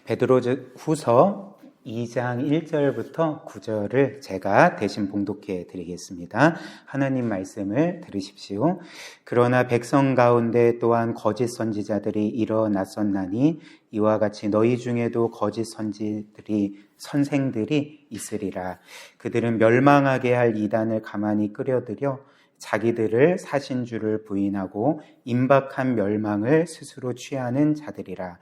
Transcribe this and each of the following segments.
베드로후서 2장 1절부터 9절을 제가 대신 봉독해 드리겠습니다. 하나님 말씀을 들으십시오. 그러나 백성 가운데 또한 거짓 선지자들이 일어났었나니 이와 같이 너희 중에도 거짓 선생들이 있으리라. 그들은 멸망하게 할 이단을 가만히 끌어들여 자기들을 사신 줄을 부인하고 임박한 멸망을 스스로 취하는 자들이라.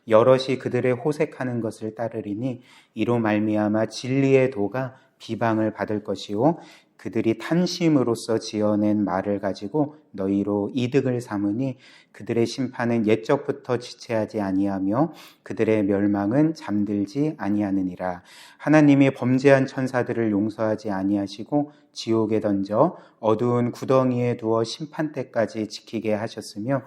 여럿이 그들의 호색하는 것을 따르리니 이로 말미암아 진리의 도가 비방을 받을 것이요 그들이 탐심으로써 지어낸 말을 가지고 너희로 이득을 삼으니 그들의 심판은 옛적부터 지체하지 아니하며 그들의 멸망은 잠들지 아니하느니라. 하나님이 범죄한 천사들을 용서하지 아니하시고 지옥에 던져 어두운 구덩이에 두어 심판 때까지 지키게 하셨으며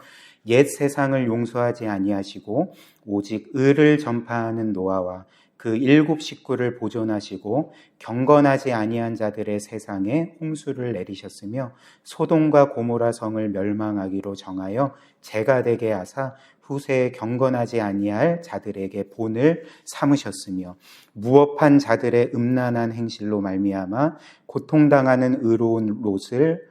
옛 세상을 용서하지 아니하시고 오직 의를 전파하는 노아와 그 7 식구를 보존하시고 경건하지 아니한 자들의 세상에 홍수를 내리셨으며 소돔과 고모라 성을 멸망하기로 정하여 재가 되게 하사 후세에 경건하지 아니할 자들에게 본을 삼으셨으며 무업한 자들의 음란한 행실로 말미암아 고통당하는 의로운 롯을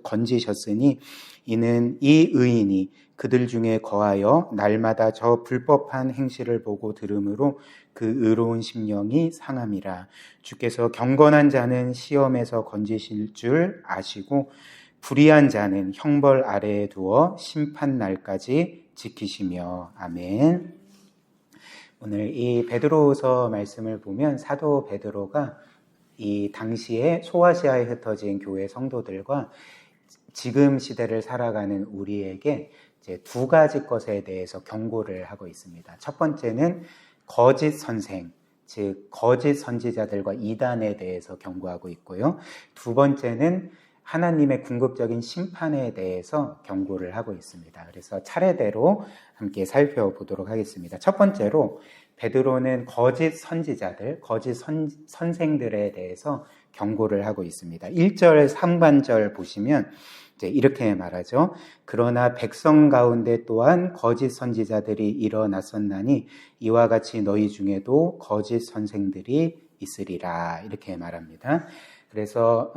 건지셨으니 이는 이 의인이 그들 중에 거하여 날마다 저 불법한 행실을 보고 들으므로 그 의로운 심령이 상함이라. 주께서 경건한 자는 시험에서 건지실 줄 아시고 불의한 자는 형벌 아래에 두어 심판 날까지 지키시며. 아멘. 오늘 이 베드로후서 말씀을 보면 사도 베드로가 이 당시에 소아시아에 흩어진 교회 성도들과 지금 시대를 살아가는 우리에게 이제 2가지 것에 대해서 경고를 하고 있습니다. 첫 번째는 거짓 선생, 즉 거짓 선지자들과 이단에 대해서 경고하고 있고요. 2번째는 하나님의 궁극적인 심판에 대해서 경고를 하고 있습니다. 그래서 차례대로 함께 살펴보도록 하겠습니다. 첫 번째로 베드로는 거짓 선지자들, 거짓 선생들에 대해서 경고를 하고 있습니다. 1절 상반절 보시면 이제 이렇게 말하죠. 그러나 백성 가운데 또한 거짓 선지자들이 일어났었나니 이와 같이 너희 중에도 거짓 선생들이 있으리라. 이렇게 말합니다. 그래서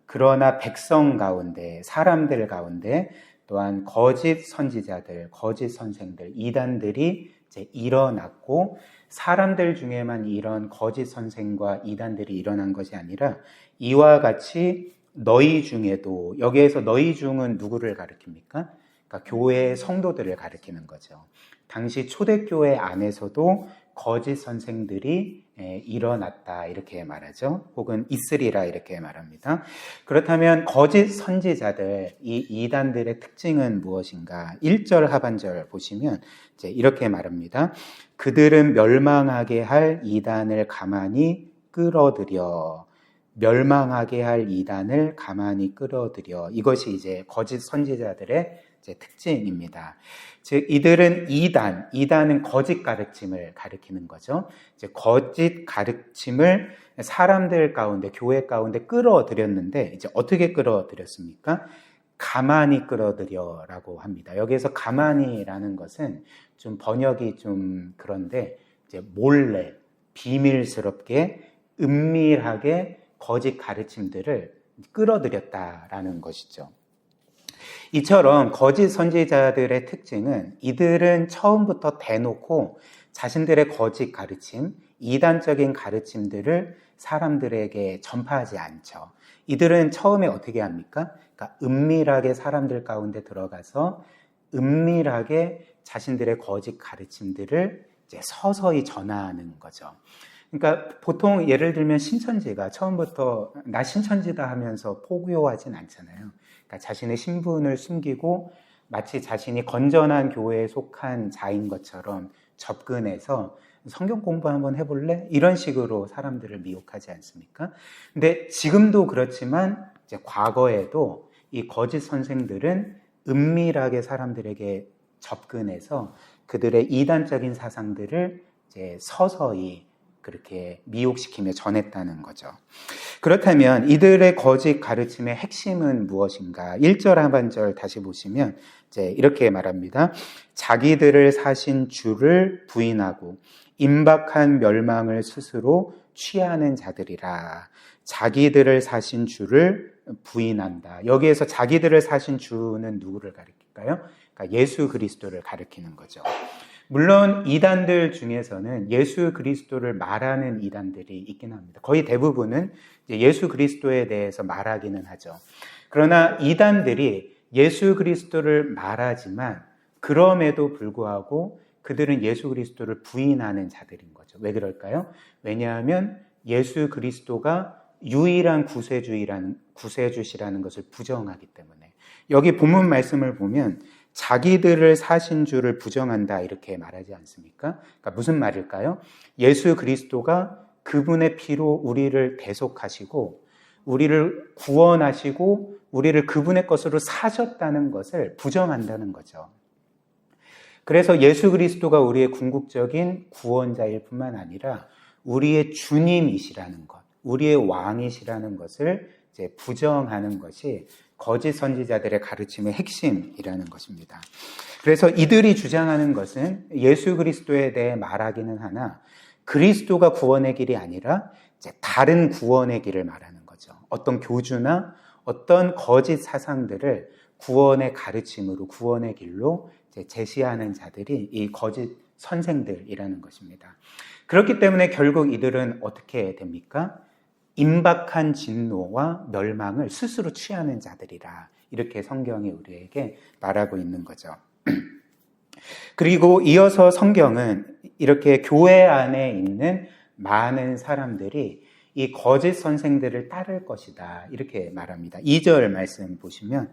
그러나 백성 가운데, 사람들 가운데 또한 거짓 선지자들, 거짓 선생들, 이단들이 이제 일어났고 사람들 중에만 이런 거짓 선생과 이단들이 일어난 것이 아니라 이와 같이 너희 중에도, 여기에서 너희 중은 누구를 가리킵니까? 그러니까 교회의 성도들을 가리키는 거죠. 당시 초대교회 안에서도 거짓 선생들이 일어났다 이렇게 말하죠. 혹은 있으리라 이렇게 말합니다. 그렇다면 거짓 선지자들, 이 이단들의 특징은 무엇인가? 1절 하반절 보시면 이제 이렇게 말합니다. 그들은 멸망하게 할 이단을 가만히 끌어들여. 멸망하게 할 이단을 가만히 끌어들여. 이것이 이제 거짓 선지자들의 이제 특징입니다. 즉 이들은 이단은 거짓 가르침을 가리키는 거죠. 이제 거짓 가르침을 사람들 가운데, 교회 가운데 끌어들였는데 이제 어떻게 끌어들였습니까? 가만히 끌어들여라고 합니다. 여기에서 가만히라는 것은 좀 번역이 좀 그런데 이제 몰래, 비밀스럽게, 은밀하게 거짓 가르침들을 끌어들였다라는 것이죠. 이처럼 거짓 선지자들의 특징은 이들은 처음부터 대놓고 자신들의 거짓 가르침, 이단적인 가르침들을 사람들에게 전파하지 않죠. 이들은 처음에 어떻게 합니까? 그러니까 은밀하게 사람들 가운데 들어가서 은밀하게 자신들의 거짓 가르침들을 이제 서서히 전하는 거죠. 그러니까 보통 예를 들면 신천지가 처음부터 나 신천지다 하면서 포교하진 않잖아요. 그러니까 자신의 신분을 숨기고 마치 자신이 건전한 교회에 속한 자인 것처럼 접근해서 성경 공부 한번 해볼래? 이런 식으로 사람들을 미혹하지 않습니까? 근데 지금도 그렇지만 이제 과거에도 이 거짓 선생들은 은밀하게 사람들에게 접근해서 그들의 이단적인 사상들을 이제 서서히 그렇게 미혹시키며 전했다는 거죠. 그렇다면 이들의 거짓 가르침의 핵심은 무엇인가? 1절 하반절 다시 보시면 이제 이렇게 말합니다. 자기들을 사신 주를 부인하고 임박한 멸망을 스스로 취하는 자들이라. 자기들을 사신 주를 부인한다. 여기에서 자기들을 사신 주는 누구를 가리킬까요? 그러니까 예수 그리스도를 가리키는 거죠. 물론 이단들 중에서는 예수 그리스도를 말하는 이단들이 있긴 합니다. 거의 대부분은 예수 그리스도에 대해서 말하기는 하죠. 그러나 이단들이 예수 그리스도를 말하지만 그럼에도 불구하고 그들은 예수 그리스도를 부인하는 자들인 거죠. 왜 그럴까요? 왜냐하면 예수 그리스도가 유일한 구세주시라는 것을 부정하기 때문에. 여기 본문 말씀을 보면 자기들을 사신 주를 부정한다 이렇게 말하지 않습니까? 그러니까 무슨 말일까요? 예수 그리스도가 그분의 피로 우리를 대속하시고 우리를 구원하시고 우리를 그분의 것으로 사셨다는 것을 부정한다는 거죠. 그래서 예수 그리스도가 우리의 궁극적인 구원자일 뿐만 아니라 우리의 주님이시라는 것, 우리의 왕이시라는 것을 이제 부정하는 것이 거짓 선지자들의 가르침의 핵심이라는 것입니다. 그래서 이들이 주장하는 것은 예수 그리스도에 대해 말하기는 하나 그리스도가 구원의 길이 아니라 이제 다른 구원의 길을 말하는 거죠. 어떤 교주나 어떤 거짓 사상들을 구원의 가르침으로 구원의 길로 이제 제시하는 자들이 이 거짓 선생들이라는 것입니다. 그렇기 때문에 결국 이들은 어떻게 됩니까? 임박한 진노와 멸망을 스스로 취하는 자들이라 이렇게 성경이 우리에게 말하고 있는 거죠. 그리고 이어서 성경은 이렇게 교회 안에 있는 많은 사람들이 이 거짓 선생들을 따를 것이다 이렇게 말합니다. 2절 말씀 보시면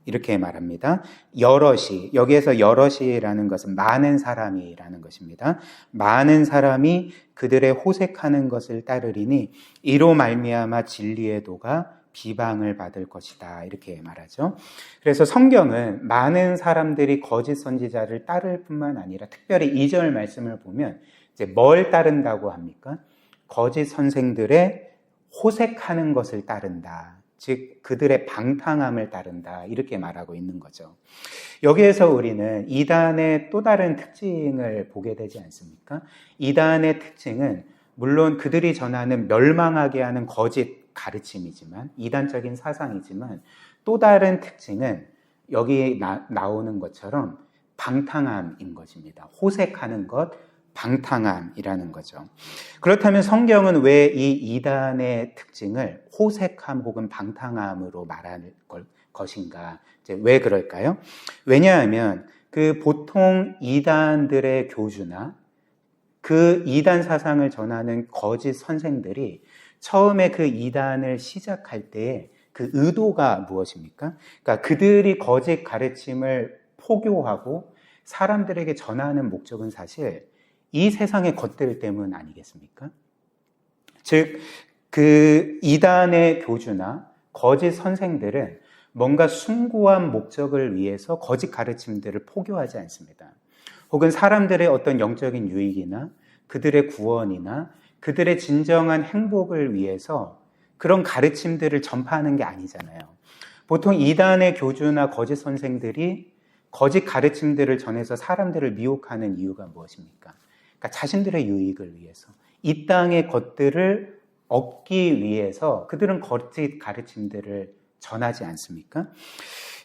이렇게 말합니다. 여럿이, 여기에서 여럿이라는 것은 많은 사람이라는 것입니다. 많은 사람이 그들의 호색하는 것을 따르리니 이로 말미암아 진리의 도가 비방을 받을 것이다 이렇게 말하죠. 그래서 성경은 많은 사람들이 거짓 선지자를 따를 뿐만 아니라 특별히 2절 말씀을 보면 이제 뭘 따른다고 합니까? 거짓 선생들의 호색하는 것을 따른다. 즉 그들의 방탕함을 따른다 이렇게 말하고 있는 거죠. 여기에서 우리는 이단의 또 다른 특징을 보게 되지 않습니까? 이단의 특징은 물론 그들이 전하는 멸망하게 하는 거짓 가르침이지만 이단적인 사상이지만 또 다른 특징은 여기에 나오는 것처럼 방탕함인 것입니다. 호색하는 것, 방탕함이라는 거죠. 그렇다면 성경은 왜 이 이단의 특징을 호색함 혹은 방탕함으로 말할 것인가? 왜 그럴까요? 왜냐하면 그 보통 이단들의 교주나 그 이단 사상을 전하는 거짓 선생들이 처음에 그 이단을 시작할 때 그 의도가 무엇입니까? 그러니까 그들이 거짓 가르침을 포교하고 사람들에게 전하는 목적은 사실 이 세상의 것들 때문 아니겠습니까? 즉, 그 이단의 교주나 거짓 선생들은 뭔가 숭고한 목적을 위해서 거짓 가르침들을 포교하지 않습니다. 혹은 사람들의 어떤 영적인 유익이나 그들의 구원이나 그들의 진정한 행복을 위해서 그런 가르침들을 전파하는 게 아니잖아요. 보통 이단의 교주나 거짓 선생들이 거짓 가르침들을 전해서 사람들을 미혹하는 이유가 무엇입니까? 그러니까 자신들의 유익을 위해서 이 땅의 것들을 얻기 위해서 그들은 거짓 가르침들을 전하지 않습니까?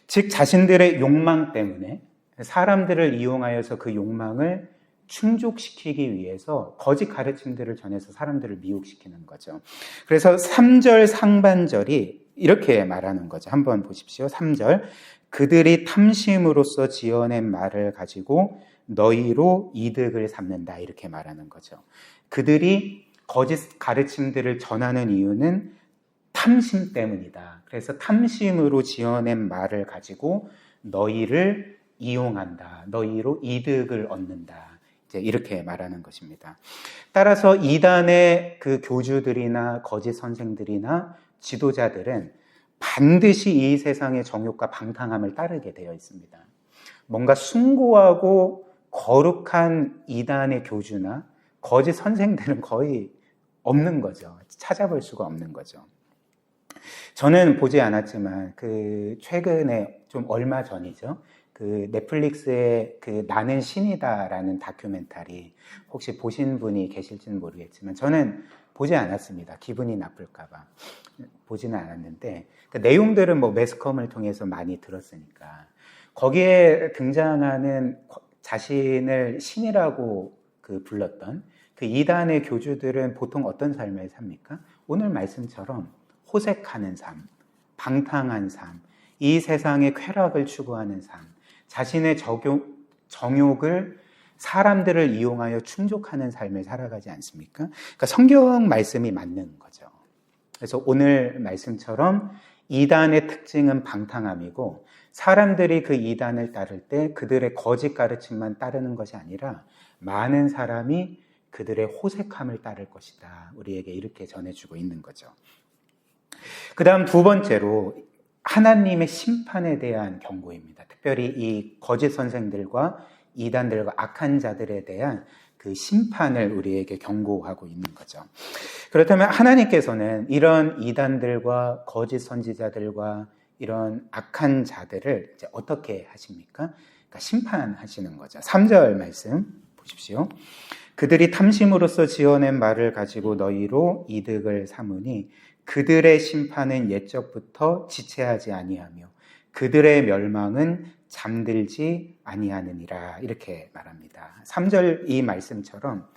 즉 자신들의 욕망 때문에 사람들을 이용하여서 그 욕망을 충족시키기 위해서 거짓 가르침들을 전해서 사람들을 미혹시키는 거죠. 그래서 3절 상반절이 이렇게 말하는 거죠. 한번 보십시오. 3절 그들이 탐심으로써 지어낸 말을 가지고 너희로 이득을 삼는다 이렇게 말하는 거죠. 그들이 거짓 가르침들을 전하는 이유는 탐심 때문이다. 그래서 탐심으로 지어낸 말을 가지고 너희를 이용한다. 너희로 이득을 얻는다. 이제 이렇게 말하는 것입니다. 따라서 이단의 그 교주들이나 거짓 선생들이나 지도자들은 반드시 이 세상의 정욕과 방탕함을 따르게 되어 있습니다. 뭔가 숭고하고 거룩한 이단의 교주나 거짓 선생들은 거의 없는 거죠. 찾아볼 수가 없는 거죠. 저는 보지 않았지만 그 최근에 좀 얼마 전이죠. 그 넷플릭스의 그 나는 신이다라는 다큐멘터리 혹시 보신 분이 계실지는 모르겠지만 저는 보지 않았습니다. 기분이 나쁠까봐 보지는 않았는데 그 내용들은 뭐 매스컴을 통해서 많이 들었으니까 거기에 등장하는 자신을 신이라고 그 불렀던 그 이단의 교주들은 보통 어떤 삶을 삽니까? 오늘 말씀처럼 호색하는 삶, 방탕한 삶, 이 세상의 쾌락을 추구하는 삶, 자신의 정욕을 사람들을 이용하여 충족하는 삶을 살아가지 않습니까? 그러니까 성경 말씀이 맞는 거죠. 그래서 오늘 말씀처럼 이단의 특징은 방탕함이고 사람들이 그 이단을 따를 때 그들의 거짓 가르침만 따르는 것이 아니라 많은 사람이 그들의 호색함을 따를 것이다. 우리에게 이렇게 전해주고 있는 거죠. 그 다음 두 번째로 하나님의 심판에 대한 경고입니다. 특별히 이 거짓 선생들과 이단들과 악한 자들에 대한 그 심판을 우리에게 경고하고 있는 거죠. 그렇다면 하나님께서는 이런 이단들과 거짓 선지자들과 이런 악한 자들을 이제 어떻게 하십니까? 그러니까 심판하시는 거죠. 3절 말씀 보십시오. 그들이 탐심으로써 지어낸 말을 가지고 너희로 이득을 삼으니 그들의 심판은 옛적부터 지체하지 아니하며 그들의 멸망은 잠들지 아니하느니라 이렇게 말합니다. 3절 이 말씀처럼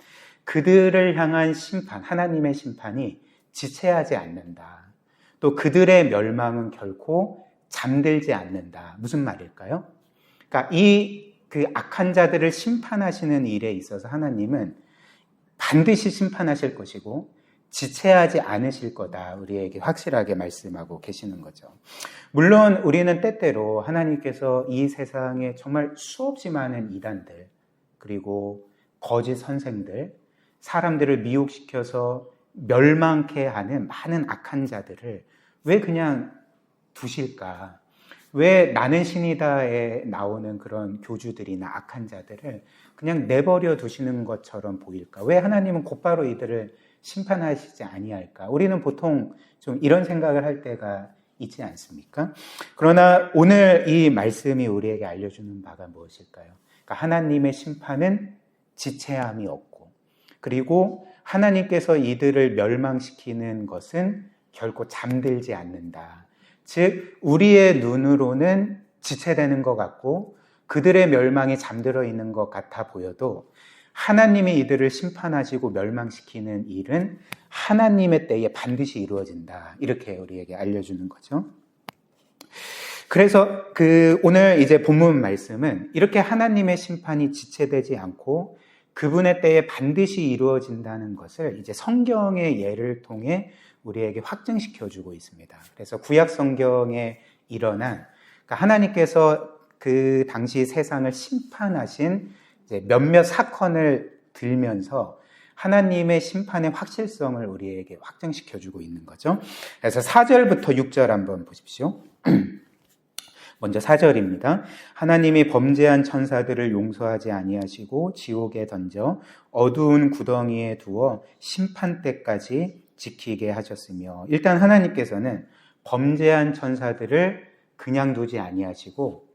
그들을 향한 심판, 하나님의 심판이 지체하지 않는다. 또 그들의 멸망은 결코 잠들지 않는다. 무슨 말일까요? 그러니까 그 악한 자들을 심판하시는 일에 있어서 하나님은 반드시 심판하실 것이고 지체하지 않으실 거다. 우리에게 확실하게 말씀하고 계시는 거죠. 물론 우리는 때때로 하나님께서 이 세상에 정말 수없이 많은 이단들 그리고 거짓 선생들 사람들을 미혹시켜서 멸망케 하는 많은 악한 자들을 왜 그냥 두실까? 왜 나는 신이다에 나오는 그런 교주들이나 악한 자들을 그냥 내버려 두시는 것처럼 보일까? 왜 하나님은 곧바로 이들을 심판하시지 아니할까? 우리는 보통 좀 이런 생각을 할 때가 있지 않습니까? 그러나 오늘 이 말씀이 우리에게 알려주는 바가 무엇일까요? 그러니까 하나님의 심판은 지체함이 없고 그리고 하나님께서 이들을 멸망시키는 것은 결코 잠들지 않는다. 즉 우리의 눈으로는 지체되는 것 같고 그들의 멸망이 잠들어 있는 것 같아 보여도 하나님이 이들을 심판하시고 멸망시키는 일은 하나님의 때에 반드시 이루어진다. 이렇게 우리에게 알려주는 거죠. 그래서 오늘 이제 본문 말씀은 이렇게 하나님의 심판이 지체되지 않고 그분의 때에 반드시 이루어진다는 것을 이제 성경의 예를 통해 우리에게 확증시켜주고 있습니다. 그래서 구약 성경에 일어난 그러니까 하나님께서 그 당시 세상을 심판하신 이제 몇몇 사건을 들면서 하나님의 심판의 확실성을 우리에게 확증시켜주고 있는 거죠. 그래서 4절부터 6절 한번 보십시오. 먼저 4절입니다. 하나님이 범죄한 천사들을 용서하지 아니하시고 지옥에 던져 어두운 구덩이에 두어 심판 때까지 지키게 하셨으며 일단 하나님께서는 범죄한 천사들을 그냥 두지 아니하시고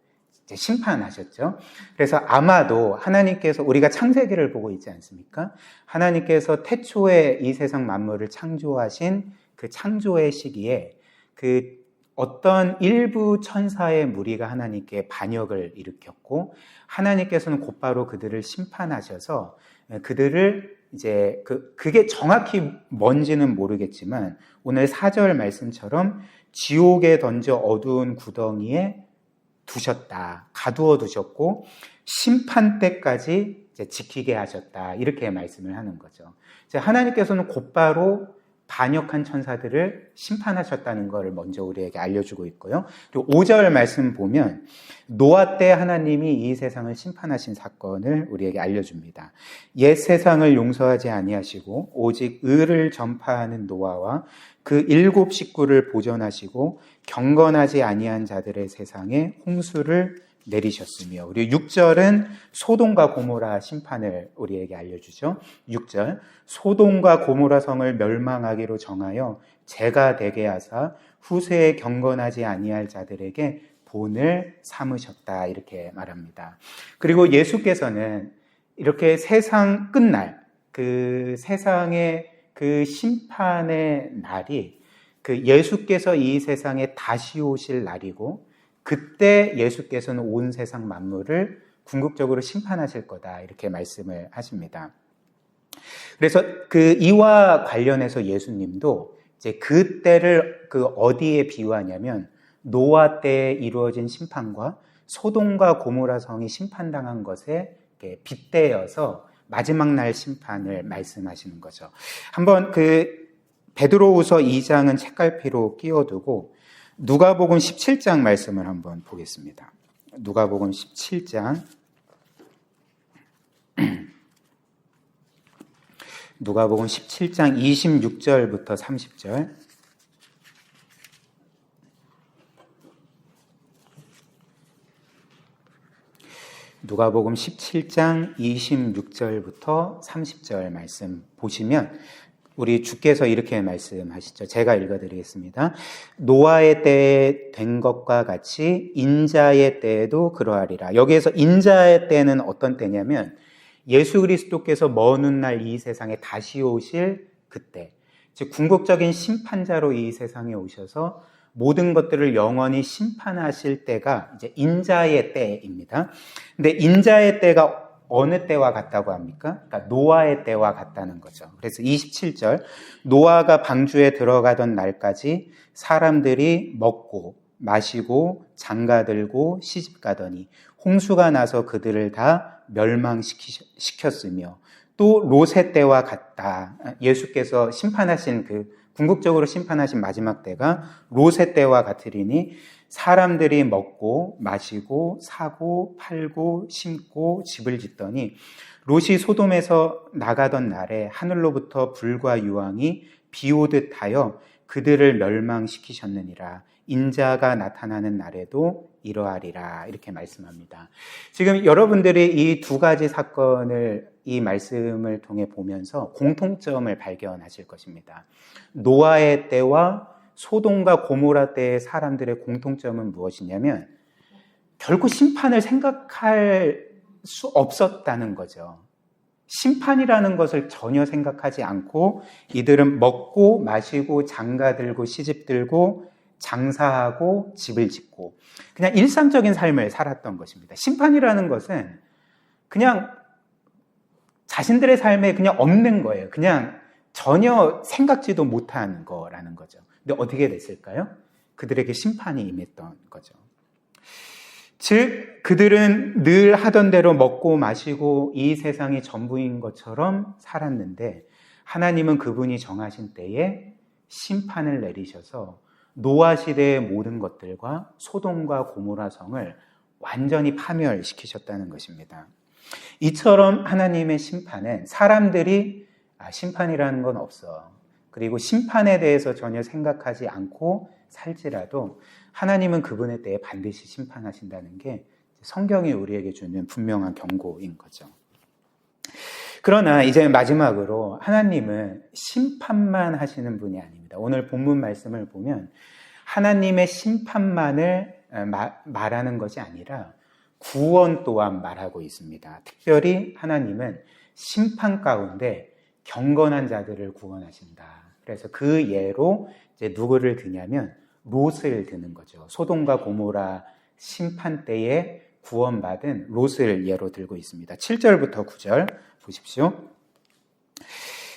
이제 심판하셨죠. 그래서 아마도 하나님께서 우리가 창세기를 보고 있지 않습니까? 하나님께서 태초에 이 세상 만물을 창조하신 그 창조의 시기에 그 어떤 일부 천사의 무리가 하나님께 반역을 일으켰고 하나님께서는 곧바로 그들을 심판하셔서 그들을 이제 그게 정확히 뭔지는 모르겠지만 오늘 4절 말씀처럼 지옥에 던져 어두운 구덩이에 두셨다. 가두어 두셨고 심판 때까지 이제 지키게 하셨다. 이렇게 말씀을 하는 거죠. 하나님께서는 곧바로 반역한 천사들을 심판하셨다는 것을 먼저 우리에게 알려주고 있고요. 그리고 5절 말씀 보면 노아 때 하나님이 이 세상을 심판하신 사건을 우리에게 알려줍니다. 옛 세상을 용서하지 아니하시고 오직 의를 전파하는 노아와 그 7 식구를 보존하시고 경건하지 아니한 자들의 세상에 홍수를 내리셨으며 그리고 6절은 소돔과 고모라 심판을 우리에게 알려주죠. 6절 소돔과 고모라 성을 멸망하기로 정하여 재가 되게 하사 후세에 경건하지 아니할 자들에게 본을 삼으셨다 이렇게 말합니다. 그리고 예수께서는 이렇게 세상 끝날 그 세상의 그 심판의 날이 그 예수께서 이 세상에 다시 오실 날이고 그때 예수께서는 온 세상 만물을 궁극적으로 심판하실 거다 이렇게 말씀을 하십니다. 그래서 그 이와 관련해서 예수님도 이제 그때를 그 어디에 비유하냐면 노아 때에 이루어진 심판과 소돔과 고모라 성이 심판당한 것에 빗대어서 마지막 날 심판을 말씀하시는 거죠. 한번 그 베드로후서 2장은 책갈피로 끼워두고 누가복음 17장 말씀을 한번 보겠습니다. 누가복음 17장 누가복음 17장 26절부터 30절 누가복음 17장 26절부터 30절 말씀 보시면 우리 주께서 이렇게 말씀하시죠. 제가 읽어드리겠습니다. 노아의 때에 된 것과 같이 인자의 때에도 그러하리라. 여기에서 인자의 때는 어떤 때냐면 예수 그리스도께서 먼 훗날 이 세상에 다시 오실 그때, 즉 궁극적인 심판자로 이 세상에 오셔서 모든 것들을 영원히 심판하실 때가 이제 인자의 때입니다. 근데 인자의 때가 어느 때와 같다고 합니까? 그러니까 노아의 때와 같다는 거죠. 그래서 27절 노아가 방주에 들어가던 날까지 사람들이 먹고 마시고 장가들고 시집가더니 홍수가 나서 그들을 다 멸망시켰으며 또 롯의 때와 같다. 예수께서 심판하신 궁극적으로 심판하신 마지막 때가 롯의 때와 같으리니 사람들이 먹고 마시고 사고 팔고 심고 집을 짓더니 롯이 소돔에서 나가던 날에 하늘로부터 불과 유황이 비오듯 하여 그들을 멸망시키셨느니라. 인자가 나타나는 날에도 이러하리라. 이렇게 말씀합니다. 지금 여러분들이 이 두 가지 사건을 이 말씀을 통해 보면서 공통점을 발견하실 것입니다. 노아의 때와 소돔과 고모라 때의 사람들의 공통점은 무엇이냐면 결코 심판을 생각할 수 없었다는 거죠. 심판이라는 것을 전혀 생각하지 않고 이들은 먹고 마시고 장가들고 시집들고 장사하고 집을 짓고 그냥 일상적인 삶을 살았던 것입니다. 심판이라는 것은 그냥 자신들의 삶에 그냥 없는 거예요. 그냥 전혀 생각지도 못한 거라는 거죠. 근데 어떻게 됐을까요? 그들에게 심판이 임했던 거죠. 즉 그들은 늘 하던 대로 먹고 마시고 이 세상이 전부인 것처럼 살았는데 하나님은 그분이 정하신 때에 심판을 내리셔서 노아 시대의 모든 것들과 소돔과 고모라 성을 완전히 파멸시키셨다는 것입니다. 이처럼 하나님의 심판은 사람들이 심판이라는 건 없어. 그리고 심판에 대해서 전혀 생각하지 않고 살지라도 하나님은 그분의 때에 반드시 심판하신다는 게 성경이 우리에게 주는 분명한 경고인 거죠. 그러나 이제 마지막으로 하나님은 심판만 하시는 분이 아닙니다. 오늘 본문 말씀을 보면 하나님의 심판만을 말하는 것이 아니라 구원 또한 말하고 있습니다. 특별히 하나님은 심판 가운데 경건한 자들을 구원하신다. 그래서 그 예로 이제 누구를 드냐면 롯을 드는 거죠. 소돔과 고모라 심판 때에 구원받은 롯을 예로 들고 있습니다. 7절부터 9절 보십시오.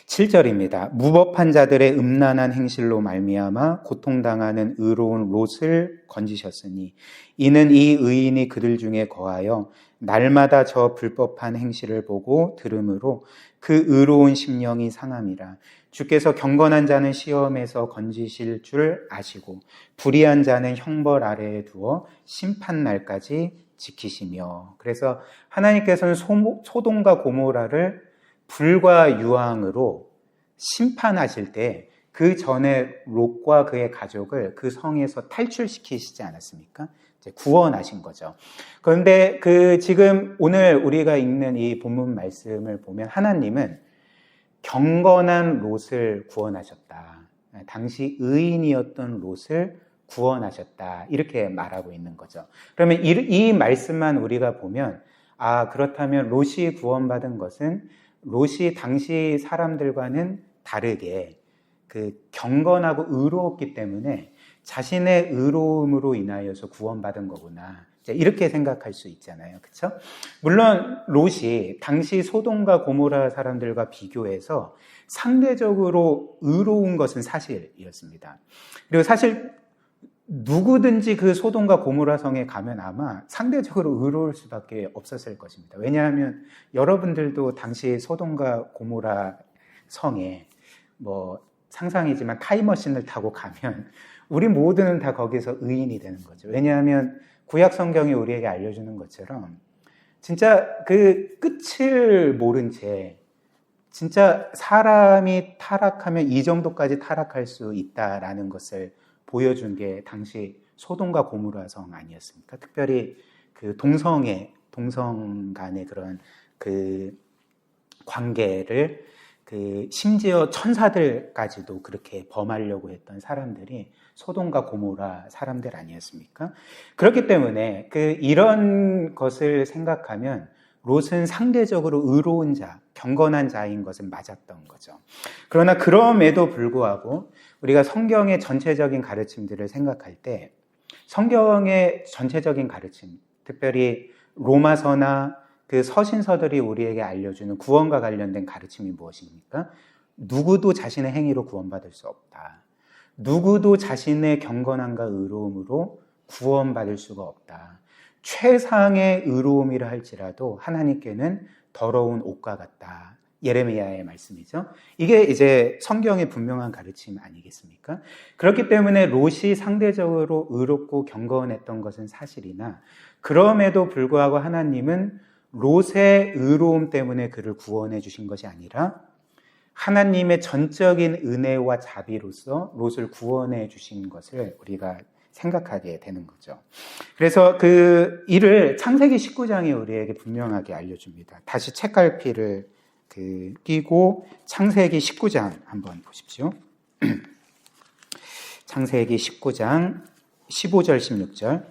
7절입니다. 무법한 자들의 음란한 행실로 말미암아 고통당하는 의로운 롯을 건지셨으니 이는 이 의인이 그들 중에 거하여 날마다 저 불법한 행실을 보고 들음으로 그 의로운 심령이 상함이라. 주께서 경건한 자는 시험에서 건지실 줄 아시고 불의한 자는 형벌 아래에 두어 심판 날까지 지키시며. 그래서 하나님께서는 소돔과 고모라를 불과 유황으로 심판하실 때 그 전에 롯과 그의 가족을 그 성에서 탈출시키시지 않았습니까? 이제 구원하신 거죠. 그런데 지금 오늘 우리가 읽는 이 본문 말씀을 보면 하나님은 경건한 롯을 구원하셨다. 당시 의인이었던 롯을 구원하셨다. 이렇게 말하고 있는 거죠. 그러면 이 말씀만 우리가 보면 그렇다면 롯이 구원받은 것은 롯이 당시 사람들과는 다르게 그 경건하고 의로웠기 때문에 자신의 의로움으로 인하여서 구원받은 거구나. 이렇게 생각할 수 있잖아요. 그렇죠? 물론 롯이 당시 소돔과 고모라 사람들과 비교해서 상대적으로 의로운 것은 사실이었습니다. 그리고 사실 누구든지 그 소돔과 고모라 성에 가면 아마 상대적으로 의로울 수밖에 없었을 것입니다. 왜냐하면 여러분들도 당시 소돔과 고모라 성에 상상이지만 타임머신을 타고 가면 우리 모두는 다 거기서 의인이 되는 거죠. 왜냐하면 구약 성경이 우리에게 알려주는 것처럼 진짜 그 끝을 모른 채 진짜 사람이 타락하면 이 정도까지 타락할 수 있다라는 것을 보여준 게 당시 소돔과 고모라 성 아니었습니까? 특별히 그 동성 간의 그런 그 관계를 심지어 천사들까지도 그렇게 범하려고 했던 사람들이 소돔과 고모라 사람들 아니었습니까? 그렇기 때문에 이런 것을 생각하면 롯은 상대적으로 의로운 자, 경건한 자인 것은 맞았던 거죠. 그러나 그럼에도 불구하고 우리가 성경의 전체적인 가르침들을 생각할 때 성경의 전체적인 가르침, 특별히 로마서나 그 서신서들이 우리에게 알려주는 구원과 관련된 가르침이 무엇입니까? 누구도 자신의 행위로 구원받을 수 없다. 누구도 자신의 경건함과 의로움으로 구원받을 수가 없다. 최상의 의로움이라 할지라도 하나님께는 더러운 옷과 같다. 예레미야의 말씀이죠. 이게 이제 성경의 분명한 가르침 아니겠습니까? 그렇기 때문에 롯이 상대적으로 의롭고 경건했던 것은 사실이나 그럼에도 불구하고 하나님은 롯의 의로움 때문에 그를 구원해 주신 것이 아니라 하나님의 전적인 은혜와 자비로서 롯을 구원해 주신 것을 우리가 생각하게 되는 거죠. 그래서 그 일을 창세기 19장이 우리에게 분명하게 알려줍니다. 다시 책갈피를 끼고 창세기 19장 한번 보십시오. 창세기 19장 15절 16절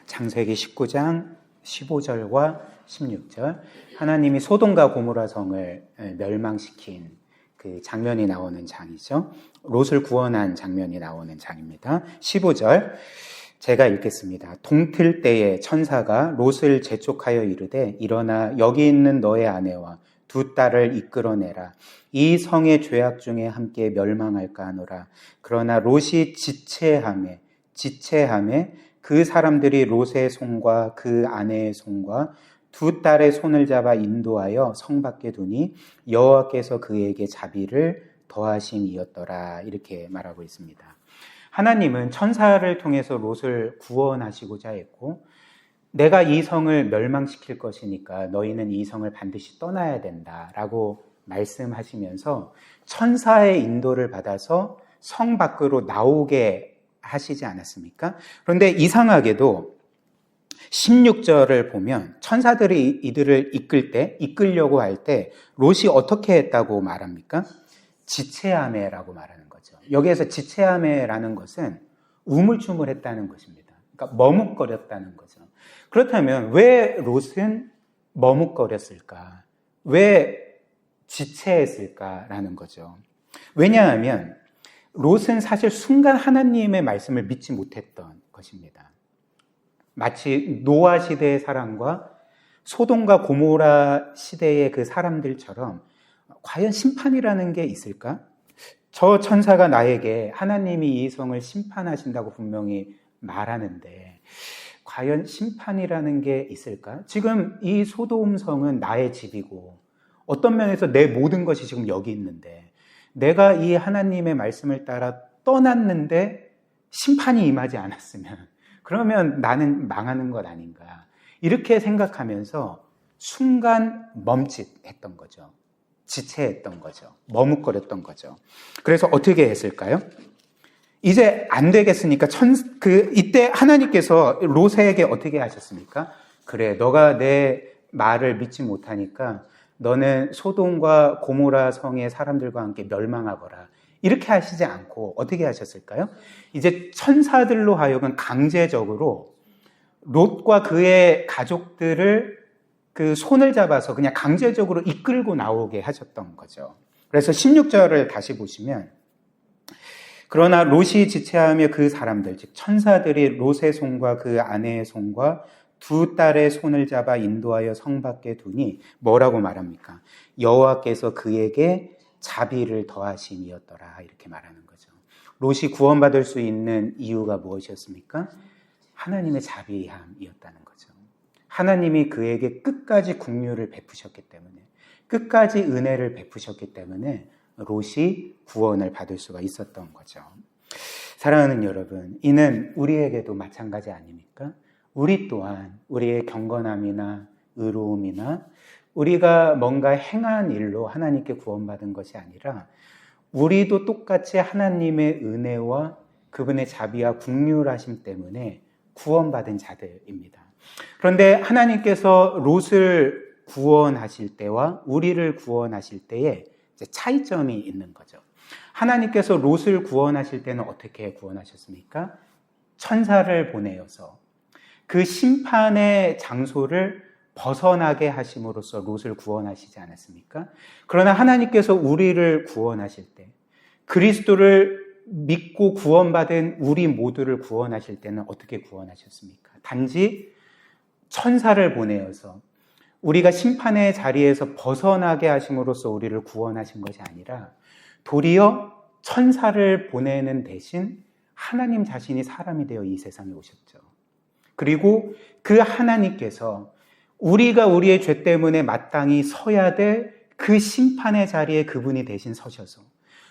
창세기 19장 15절과 16절 하나님이 소돔과 고모라 성을 멸망시킨 그 장면이 나오는 장이죠. 롯을 구원한 장면이 나오는 장입니다. 15절 제가 읽겠습니다. 동틀 때에 천사가 롯을 재촉하여 이르되 일어나 여기 있는 너의 아내와 두 딸을 이끌어내라. 이 성의 죄악 중에 함께 멸망할까 하노라. 그러나 롯이 지체하매 그 사람들이 롯의 손과 그 아내의 손과 두 딸의 손을 잡아 인도하여 성 밖에 두니 여호와께서 그에게 자비를 더하심이었더라. 이렇게 말하고 있습니다. 하나님은 천사를 통해서 롯을 구원하시고자 했고 내가 이 성을 멸망시킬 것이니까 너희는 이 성을 반드시 떠나야 된다라고 말씀하시면서 천사의 인도를 받아서 성 밖으로 나오게 하시지 않았습니까? 그런데 이상하게도 16절을 보면 천사들이 이들을 이끌려고 할 때 롯이 어떻게 했다고 말합니까? 지체하매라고 말하는 거죠. 여기에서 지체하매라는 것은 우물쭈물했다는 것입니다. 그러니까 머뭇거렸다는 거죠. 그렇다면 왜 롯은 머뭇거렸을까? 왜 지체했을까라는 거죠. 왜냐하면 롯은 사실 순간 하나님의 말씀을 믿지 못했던 것입니다. 마치 노아 시대의 사람과 소돔과 고모라 시대의 그 사람들처럼 과연 심판이라는 게 있을까? 저 천사가 나에게 하나님이 이 성을 심판하신다고 분명히 말하는데 과연 심판이라는 게 있을까? 지금 이 소돔 성은 나의 집이고 어떤 면에서 내 모든 것이 지금 여기 있는데 내가 이 하나님의 말씀을 따라 떠났는데 심판이 임하지 않았으면 그러면 나는 망하는 것 아닌가 이렇게 생각하면서 순간 멈칫했던 거죠. 지체했던 거죠. 머뭇거렸던 거죠. 그래서 어떻게 했을까요? 이제 안 되겠으니까 이때 하나님께서 롯에게 어떻게 하셨습니까? 그래, 너가 내 말을 믿지 못하니까 너는 소돔과 고모라 성의 사람들과 함께 멸망하거라. 이렇게 하시지 않고 어떻게 하셨을까요? 이제 천사들로 하여금 강제적으로 롯과 그의 가족들을 그 손을 잡아서 그냥 강제적으로 이끌고 나오게 하셨던 거죠. 그래서 16절을 다시 보시면, 그러나 롯이 지체하며 그 사람들, 즉 천사들이 롯의 손과 그 아내의 손과 두 딸의 손을 잡아 인도하여 성 밖에 두니 뭐라고 말합니까? 여호와께서 그에게 자비를 더하심이었더라, 이렇게 말하는 거죠. 롯이 구원받을 수 있는 이유가 무엇이었습니까? 하나님의 자비함이었다는 거죠. 하나님이 그에게 끝까지 긍휼을 베푸셨기 때문에, 끝까지 은혜를 베푸셨기 때문에 롯이 구원을 받을 수가 있었던 거죠. 사랑하는 여러분, 이는 우리에게도 마찬가지 아닙니까? 우리 또한 우리의 경건함이나 의로움이나 우리가 뭔가 행한 일로 하나님께 구원받은 것이 아니라 우리도 똑같이 하나님의 은혜와 그분의 자비와 긍휼하심 때문에 구원받은 자들입니다. 그런데 하나님께서 롯을 구원하실 때와 우리를 구원하실 때에 이제 차이점이 있는 거죠. 하나님께서 롯을 구원하실 때는 어떻게 구원하셨습니까? 천사를 보내어서 그 심판의 장소를 벗어나게 하심으로써 롯을 구원하시지 않았습니까? 그러나 하나님께서 우리를 구원하실 때, 그리스도를 믿고 구원받은 우리 모두를 구원하실 때는 어떻게 구원하셨습니까? 단지 천사를 보내어서 우리가 심판의 자리에서 벗어나게 하심으로써 우리를 구원하신 것이 아니라 도리어 천사를 보내는 대신 하나님 자신이 사람이 되어 이 세상에 오셨죠. 그리고 그 하나님께서 우리가 우리의 죄 때문에 마땅히 서야 될 그 심판의 자리에 그분이 대신 서셔서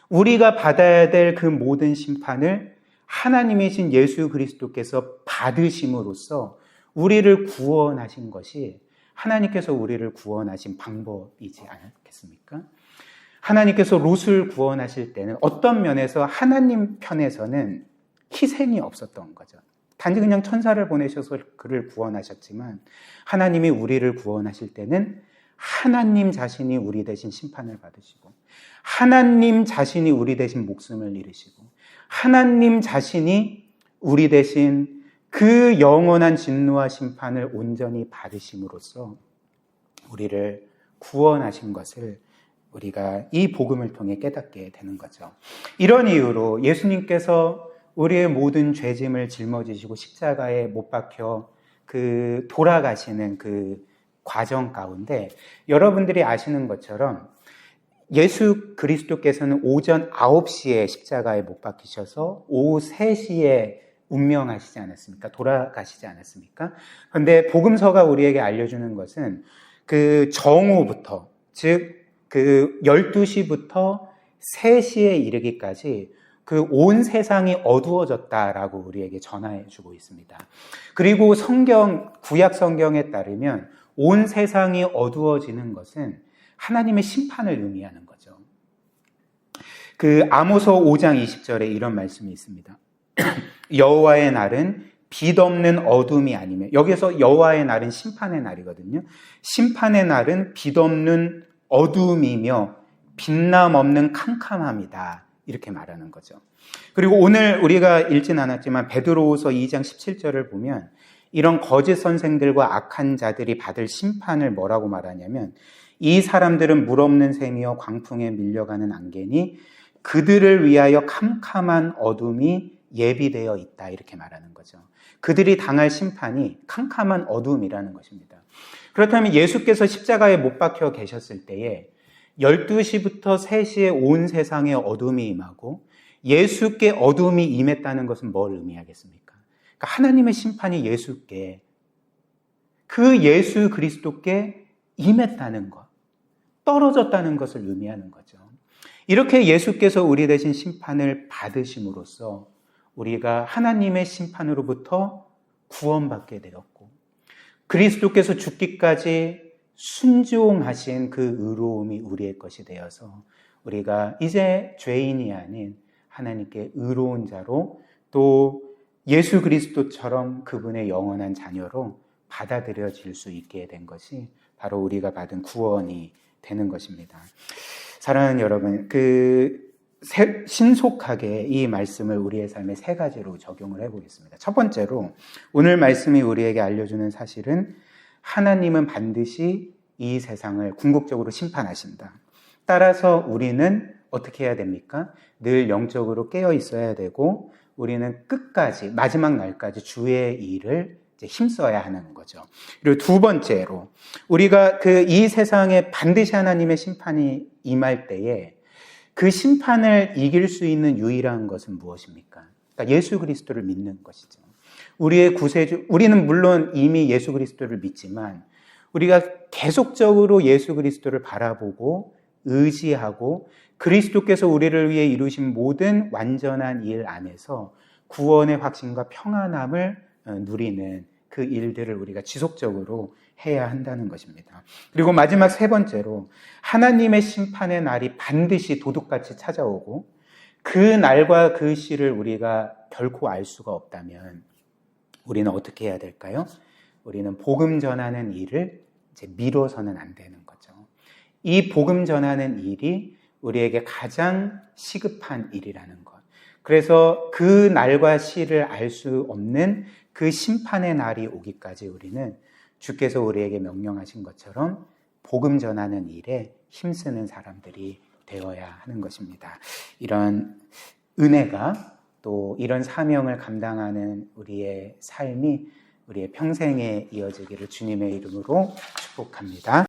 우리가 받아야 될 그 모든 심판을 하나님이신 예수 그리스도께서 받으심으로써 우리를 구원하신 것이 하나님께서 우리를 구원하신 방법이지 않겠습니까? 하나님께서 롯을 구원하실 때는 어떤 면에서 하나님 편에서는 희생이 없었던 거죠. 단지 그냥 천사를 보내셔서 그를 구원하셨지만 하나님이 우리를 구원하실 때는 하나님 자신이 우리 대신 심판을 받으시고 하나님 자신이 우리 대신 목숨을 잃으시고 하나님 자신이 우리 대신 그 영원한 진노와 심판을 온전히 받으심으로써 우리를 구원하신 것을 우리가 이 복음을 통해 깨닫게 되는 거죠. 이런 이유로 예수님께서 우리의 모든 죄짐을 짊어지시고 십자가에 못 박혀 그 돌아가시는 그 과정 가운데 여러분들이 아시는 것처럼 예수 그리스도께서는 오전 9시에 십자가에 못 박히셔서 오후 3시에 운명하시지 않았습니까? 돌아가시지 않았습니까? 그런데 복음서가 우리에게 알려주는 것은 그 정오부터, 즉 그 12시부터 3시에 이르기까지 그 온 세상이 어두워졌다라고 우리에게 전해 주고 있습니다. 그리고 구약 성경에 따르면 온 세상이 어두워지는 것은 하나님의 심판을 의미하는 거죠. 그 아모스 5장 20절에 이런 말씀이 있습니다. 여호와의 날은 빛 없는 어둠이 아니며, 여기서 여호와의 날은 심판의 날이거든요. 심판의 날은 빛 없는 어둠이며 빛남 없는 캄캄함이다, 이렇게 말하는 거죠. 그리고 오늘 우리가 읽진 않았지만 베드로후서 2장 17절을 보면 이런 거짓 선생들과 악한 자들이 받을 심판을 뭐라고 말하냐면 이 사람들은 물 없는 샘이여 광풍에 밀려가는 안개니 그들을 위하여 캄캄한 어둠이 예비되어 있다, 이렇게 말하는 거죠. 그들이 당할 심판이 캄캄한 어둠이라는 것입니다. 그렇다면 예수께서 십자가에 못 박혀 계셨을 때에 12시부터 3시에 온 세상에 어둠이 임하고 예수께 어둠이 임했다는 것은 뭘 의미하겠습니까? 그러니까 하나님의 심판이 예수께, 그 예수 그리스도께 임했다는 것, 떨어졌다는 것을 의미하는 거죠. 이렇게 예수께서 우리 대신 심판을 받으심으로써 우리가 하나님의 심판으로부터 구원받게 되었고 그리스도께서 죽기까지 순종하신 그 의로움이 우리의 것이 되어서 우리가 이제 죄인이 아닌 하나님께 의로운 자로, 또 예수 그리스도처럼 그분의 영원한 자녀로 받아들여질 수 있게 된 것이 바로 우리가 받은 구원이 되는 것입니다. 사랑하는 여러분, 신속하게 이 말씀을 우리의 삶에 세 가지로 적용을 해보겠습니다. 첫 번째로 오늘 말씀이 우리에게 알려주는 사실은 하나님은 반드시 이 세상을 궁극적으로 심판하신다. 따라서 우리는 어떻게 해야 됩니까? 늘 영적으로 깨어 있어야 되고 우리는 끝까지 마지막 날까지 주의 일을 힘써야 하는 거죠. 그리고 두 번째로 우리가 이 세상에 반드시 하나님의 심판이 임할 때에 그 심판을 이길 수 있는 유일한 것은 무엇입니까? 그러니까 예수 그리스도를 믿는 것이죠. 우리의 구세주, 우리는 물론 이미 예수 그리스도를 믿지만 우리가 계속적으로 예수 그리스도를 바라보고 의지하고 그리스도께서 우리를 위해 이루신 모든 완전한 일 안에서 구원의 확신과 평안함을 누리는 그 일들을 우리가 지속적으로 해야 한다는 것입니다. 그리고 마지막 세 번째로 하나님의 심판의 날이 반드시 도둑같이 찾아오고 그 날과 그 시를 우리가 결코 알 수가 없다면 우리는 어떻게 해야 될까요? 우리는 복음 전하는 일을 이제 미뤄서는 안 되는 거죠. 이 복음 전하는 일이 우리에게 가장 시급한 일이라는 것. 그래서 그 날과 시를 알 수 없는 그 심판의 날이 오기까지 우리는 주께서 우리에게 명령하신 것처럼 복음 전하는 일에 힘쓰는 사람들이 되어야 하는 것입니다. 이런 은혜가 또 이런 사명을 감당하는 우리의 삶이 우리의 평생에 이어지기를 주님의 이름으로 축복합니다.